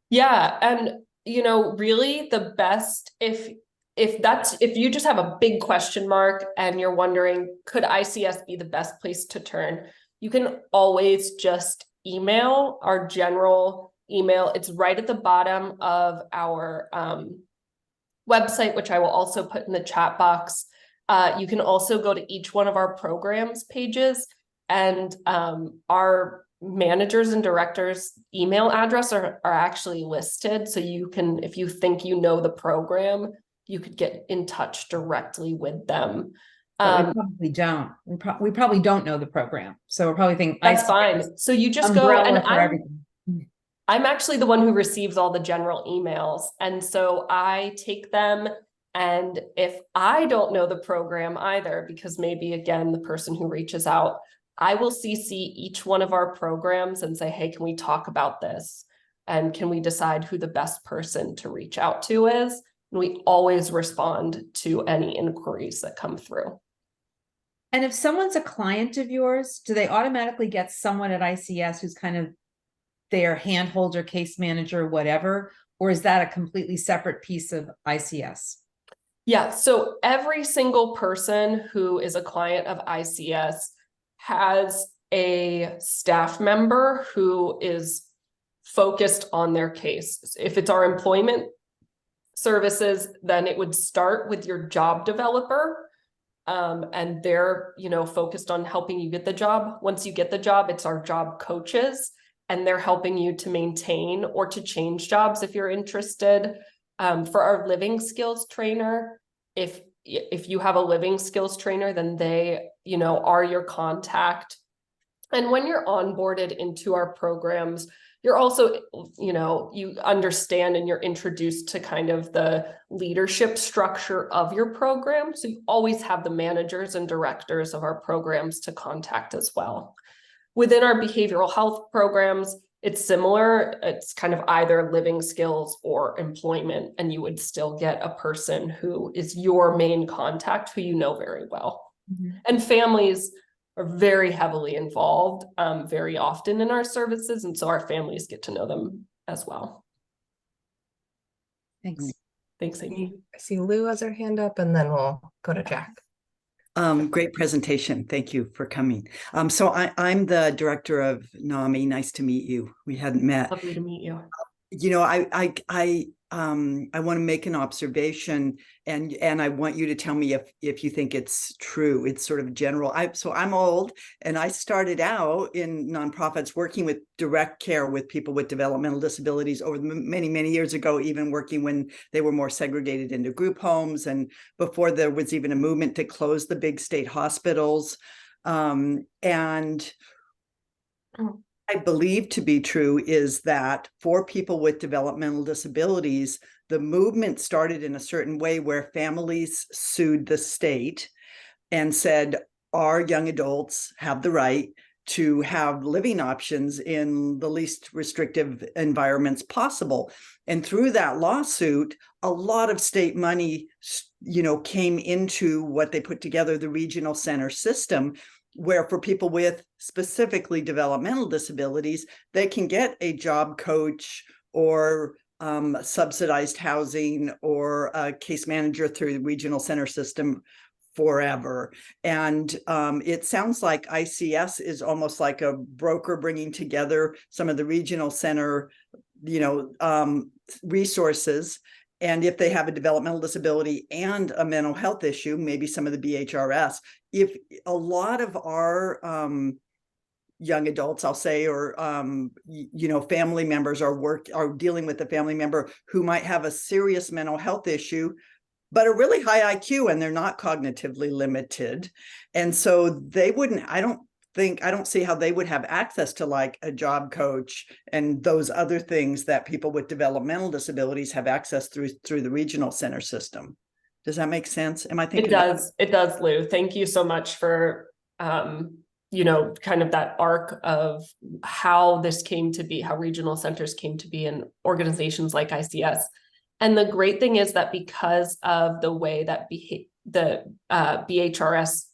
Yeah. And, really the best, if you just have a big question mark and you're wondering, could ICS be the best place to turn? You can always just email our general email. It's right at the bottom of our website, which I will also put in the chat box. You can also go to each one of our programs pages, and our managers and directors' email address are actually listed. So you can, if you think you know the program, you could get in touch directly with them. But we probably don't. We probably don't know the program. So we're probably thinking that's fine. So you just go, and I'm actually the one who receives all the general emails. And so I take them, and if I don't know the program either, because maybe again, the person who reaches out, I will CC each one of our programs and say, hey, can we talk about this? And can we decide who the best person to reach out to is? And we always respond to any inquiries that come through. And if someone's a client of yours, do they automatically get someone at ICS who's kind of their handholder, case manager, whatever? Or is that a completely separate piece of ICS? Yeah, so every single person who is a client of ICS has a staff member who is focused on their case. If it's our employment services, then it would start with your job developer. And they're, focused on helping you get the job. Once you get the job, it's our job coaches, and they're helping you to maintain or to change jobs if you're interested. For our living skills trainer, if you have a living skills trainer, then they, are your contact. And when you're onboarded into our programs, you're also, you understand and you're introduced to kind of the leadership structure of your program. So you always have the managers and directors of our programs to contact as well. Within our behavioral health programs, it's similar. It's kind of either living skills or employment, and you would still get a person who is your main contact who you know very well. Mm-hmm. And families are very heavily involved very often in our services, and so our families get to know them as well. Thanks. Thanks, Amy. I see Lou has her hand up, and then we'll go to Jack. Great presentation. Thank you for coming. So I'm the director of NAMI. Nice to meet you. We hadn't met. Lovely to meet you. I want to make an observation, and I want you to tell me if you think it's true. It's sort of general. So I'm old, and I started out in nonprofits working with direct care with people with developmental disabilities over many, many years ago, even working when they were more segregated into group homes, and before there was even a movement to close the big state hospitals. I believe to be true is that for people with developmental disabilities, the movement started in a certain way where families sued the state and said, our young adults have the right to have living options in the least restrictive environments possible. And through that lawsuit, a lot of state money, came into what they put together, the regional center system, where for people with specifically developmental disabilities, they can get a job coach or subsidized housing or a case manager through the regional center system forever. And it sounds like ICS is almost like a broker bringing together some of the regional center, resources. And if they have a developmental disability and a mental health issue, maybe some of the BHRS, if a lot of our young adults, I'll say, or, family members are dealing with a family member who might have a serious mental health issue, but a really high IQ, and they're not cognitively limited. And so they wouldn't, I don't see how they would have access to like a job coach and those other things that people with developmental disabilities have access through the regional center system. Does that make sense? Am I thinking? It does, Lou. Thank you so much for, kind of that arc of how this came to be, how regional centers came to be in organizations like ICS. And the great thing is that because of the way that the BHRS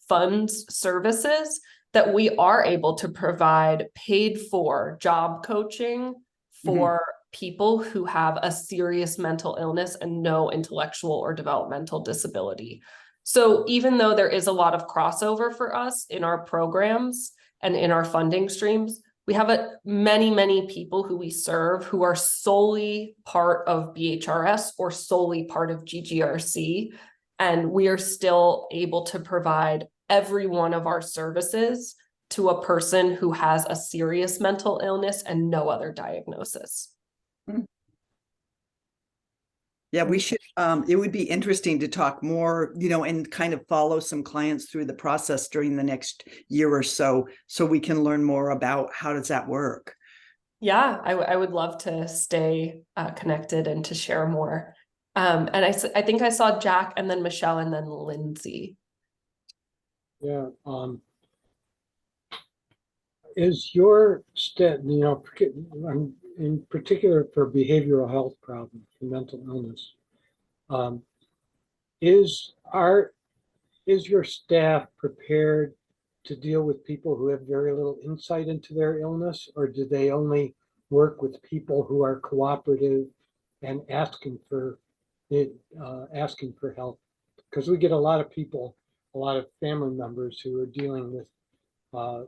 funds services, that we are able to provide paid for job coaching for people who have a serious mental illness and no intellectual or developmental disability. So even though there is a lot of crossover for us in our programs and in our funding streams, we have many, many people who we serve who are solely part of BHRS or solely part of GGRC. And we are still able to provide every one of our services to a person who has a serious mental illness and no other diagnosis. Yeah, we should, it would be interesting to talk more, and kind of follow some clients through the process during the next year or so we can learn more about how does that work. Yeah, I would love to stay connected and to share more. And I think I saw Jack and then Michelle and then Lindsay. Yeah. Is your in particular for behavioral health problems, for mental illness, is your staff prepared to deal with people who have very little insight into their illness, or do they only work with people who are cooperative and asking for help? Because we get a lot of people, a lot of family members who are dealing with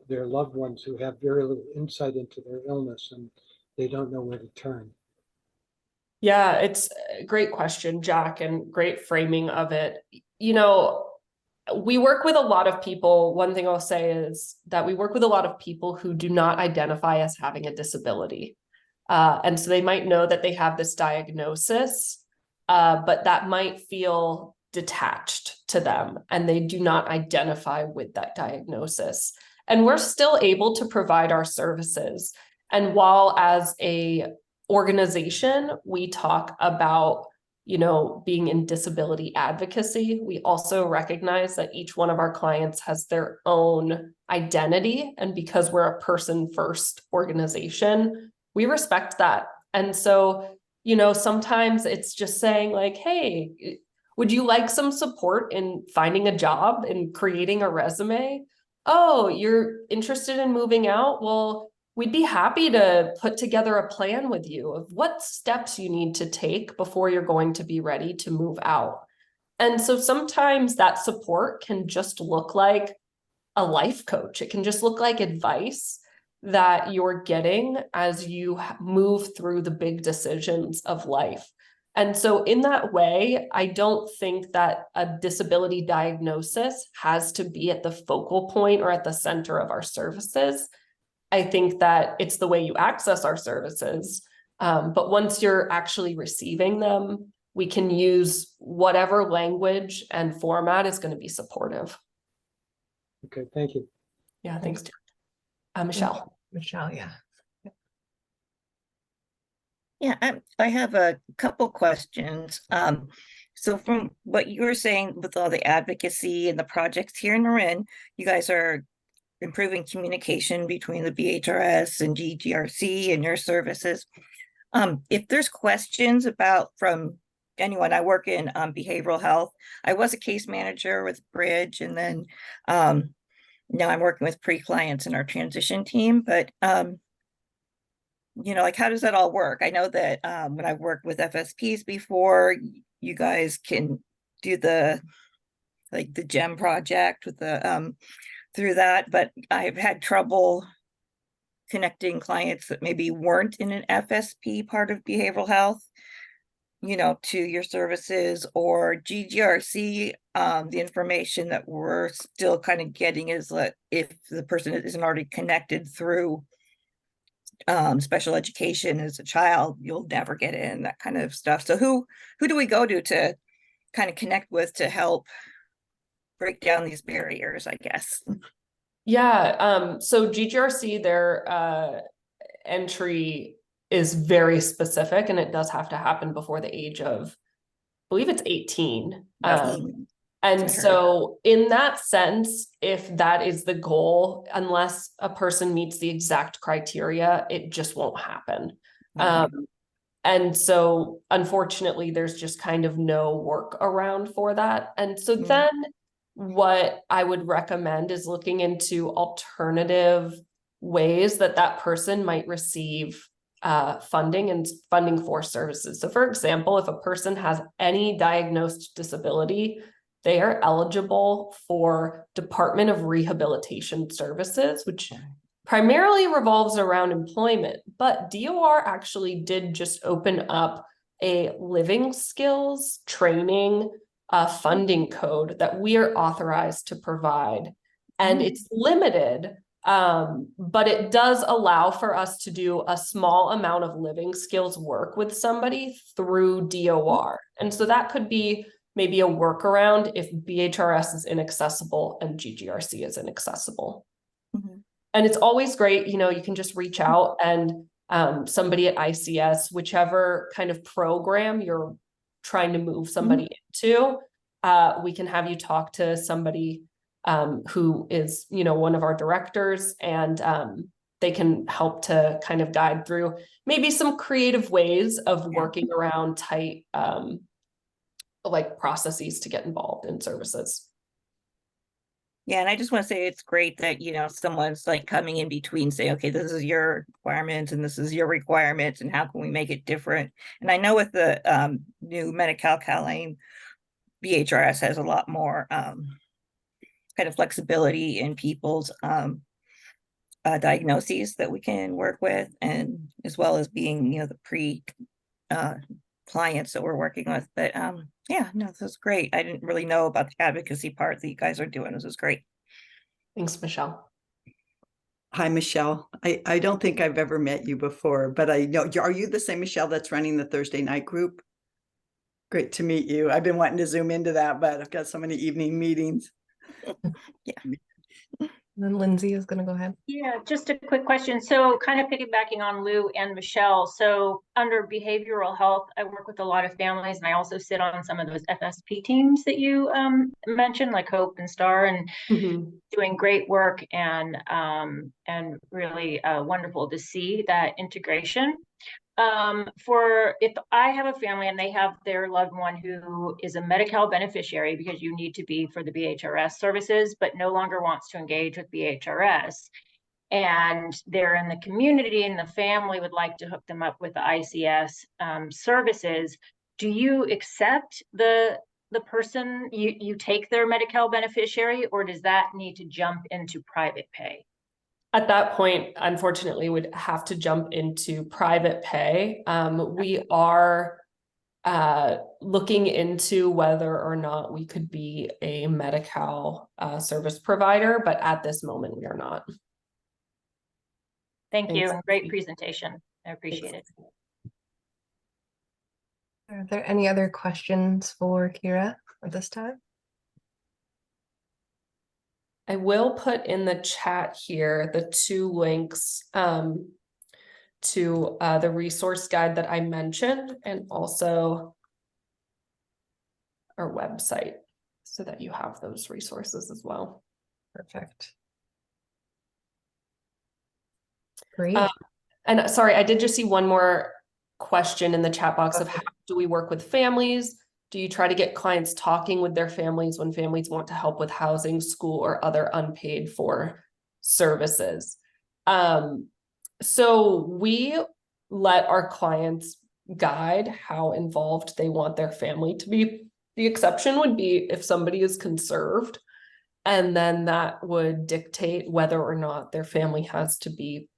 their loved ones who have very little insight into their illness, and they don't know where to turn? Yeah, it's a great question, Jack, and great framing of it. You know, we work with a lot of people. One thing I'll say is that we work with a lot of people who do not identify as having a disability. And so they might know that they have this diagnosis, but that might feel detached to them, and they do not identify with that diagnosis. And we're still able to provide our services. And while as a organization, we talk about, you know, being in disability advocacy, we also recognize that each one of our clients has their own identity. And because we're a person first organization, we respect that. And so, you know, sometimes it's just saying like, hey, would you like some support in finding a job and creating a resume? Oh, you're interested in moving out? Well, we'd be happy to put together a plan with you of what steps you need to take before you're going to be ready to move out. And so sometimes that support can just look like a life coach. It can just look like advice that you're getting as you move through the big decisions of life. And so in that way, I don't think that a disability diagnosis has to be at the focal point or at the center of our services. I think that it's the way you access our services. But once you're actually receiving them, we can use whatever language and format is going to be supportive. Okay, thank you. Yeah, thanks. Michelle. Michelle, yeah. Yeah, I have a couple questions. So from what you were saying with all the advocacy and the projects here in Marin, you guys are improving communication between the BHRS and GGRC and your services. If there's questions about from anyone, I work in behavioral health. I was a case manager with Bridge, and then now I'm working with pre-clients in our transition team. But you know, like, how does that all work? I know that when I've worked with FSPs before, you guys can do the GEM project with the through that, but I've had trouble connecting clients that maybe weren't in an FSP part of behavioral health, you know, to your services or GGRC. The information that we're still kind of getting is that if the person isn't already connected through special education as a child, you'll never get in, that kind of stuff. So who do we go to kind of connect with to help break down these barriers, I guess? Yeah, so GGRC, their entry is very specific, and it does have to happen before the age of, I believe it's 18. And so in that sense, if that is the goal, unless a person meets the exact criteria, it just won't happen. And so unfortunately, there's just kind of no work around for that. And so then what I would recommend is looking into alternative ways that that person might receive funding and funding for services. So for example, if a person has any diagnosed disability, they are eligible for Department of Rehabilitation Services, which primarily revolves around employment, but DOR actually did just open up a living skills training funding code that we are authorized to provide. And it's limited, but it does allow for us to do a small amount of living skills work with somebody through DOR. And so that could be maybe a workaround if BHRS is inaccessible and GGRC is inaccessible. And it's always great, you know, you can just reach out and somebody at ICS, whichever kind of program you're trying to move somebody into, we can have you talk to somebody who is, you know, one of our directors, and they can help to kind of guide through maybe some creative ways of working around tight like processes to get involved in services. Yeah, and I just want to say it's great that, you know, someone's like coming in between saying, okay, this is your requirements and this is your requirements, and how can we make it different? And I know with the new Medi-Cal Cal-Aim, BHRS has a lot more kind of flexibility in people's diagnoses that we can work with, and as well as being, the pre clients that we're working with. But yeah, no, this is great. I didn't really know about the advocacy part that you guys are doing. This is great. Thanks, Michelle. Hi, Michelle. I don't think I've ever met you before, but I know, are you the same Michelle that's running the Thursday night group? Great to meet you. I've been wanting to zoom into that, but I've got so many evening meetings. And then Lindsay is going to go ahead. Yeah, just a quick question. So kind of piggybacking on Lou and Michelle. So under behavioral health, I work with a lot of families, and I also sit on some of those FSP teams that you mentioned, like Hope and Star, and doing great work, and really wonderful to see that integration. For if I have a family and they have their loved one who is a Medi-Cal beneficiary, because you need to be for the BHRS services, but no longer wants to engage with BHRS, and they're in the community and the family would like to hook them up with the ICS services, do you accept the person, you take their Medi-Cal beneficiary, or does that need to jump into private pay? At that point, unfortunately, would have to jump into private pay. We are looking into whether or not we could be a Medi-Cal service provider, but at this moment, we are not. Thank you, Thanks. and great presentation. I appreciate it. Are there any other questions for Keira at this time? I will put in the chat here the 2 links to the resource guide that I mentioned, and also our website, so that you have those resources as well. Perfect. Great. And sorry, I did just see one more question in the chat box of how do we work with families? Do you try to get clients talking with their families when families want to help with housing, school, or other unpaid for services? So we let our clients guide how involved they want their family to be. The exception would be if somebody is conserved, and then that would dictate whether or not their family has to be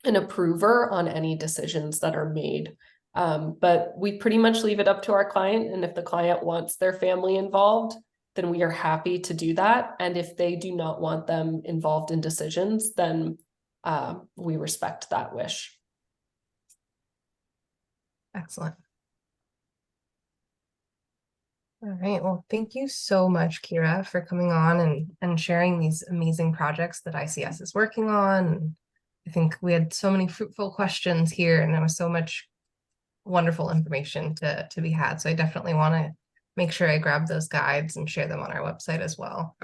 an approver on any decisions that are made. But we pretty much leave it up to our client. And if the client wants their family involved, then we are happy to do that. And if they do not want them involved in decisions, then we respect that wish. Excellent. All right. Well, thank you so much, Keira, for coming on and sharing these amazing projects that ICS is working on. I think we had so many fruitful questions here, and there was so much wonderful information to be had. So I definitely want to make sure I grab those guides and share them on our website as well.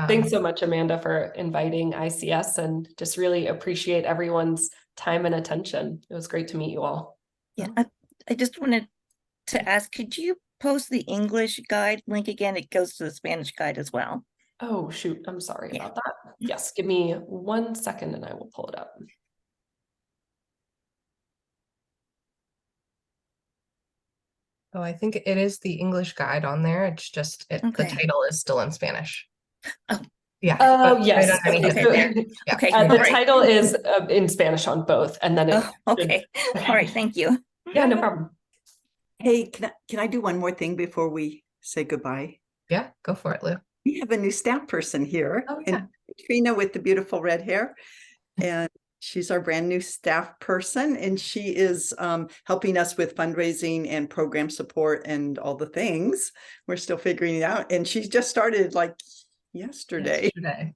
Thanks so much, Amanda, for inviting ICS, and just really appreciate everyone's time and attention. It was great to meet you all. Yeah, I just wanted to ask, could you post the English guide link again? It goes to the Spanish guide as well. Oh, shoot. I'm sorry Yeah. about that. Yes, give me 1 second and I will pull it up. Oh, I think it is the English guide on there. It's just the Okay. title is still in Spanish. Oh. Yeah. Oh, but yes. right underneath Okay. it there. Yeah. Okay. The all right. title is in Spanish on both, and then it. Oh, okay. All right. Thank you. Yeah, no problem. Hey, can I do one more thing before we say goodbye? Yeah, go for it, Lou. We have a new staff person here. Oh, yeah. And Katrina with the beautiful red hair. And she's our brand new staff person. And she is helping us with fundraising and program support and all the things. We're still figuring it out. And she's just started like yesterday.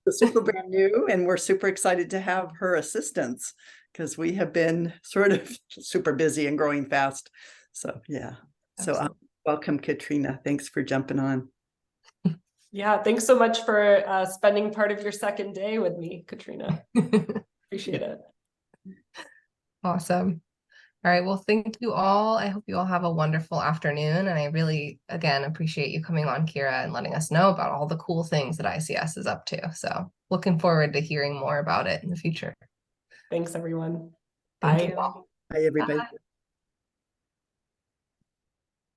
So super brand new. And we're super excited to have her assistance, because we have been sort of super busy and growing fast. So yeah. So welcome, Katrina. Thanks for jumping on. Yeah, thanks so much for spending part of your second day with me, Katrina. Appreciate it. Awesome. All right. Well, thank you all. I hope you all have a wonderful afternoon. And I really, again, appreciate you coming on, Keira, and letting us know about all the cool things that ICS is up to. So looking forward to hearing more about it in the future. Thank everyone. Thank Bye. you all. Bye, everybody. Bye.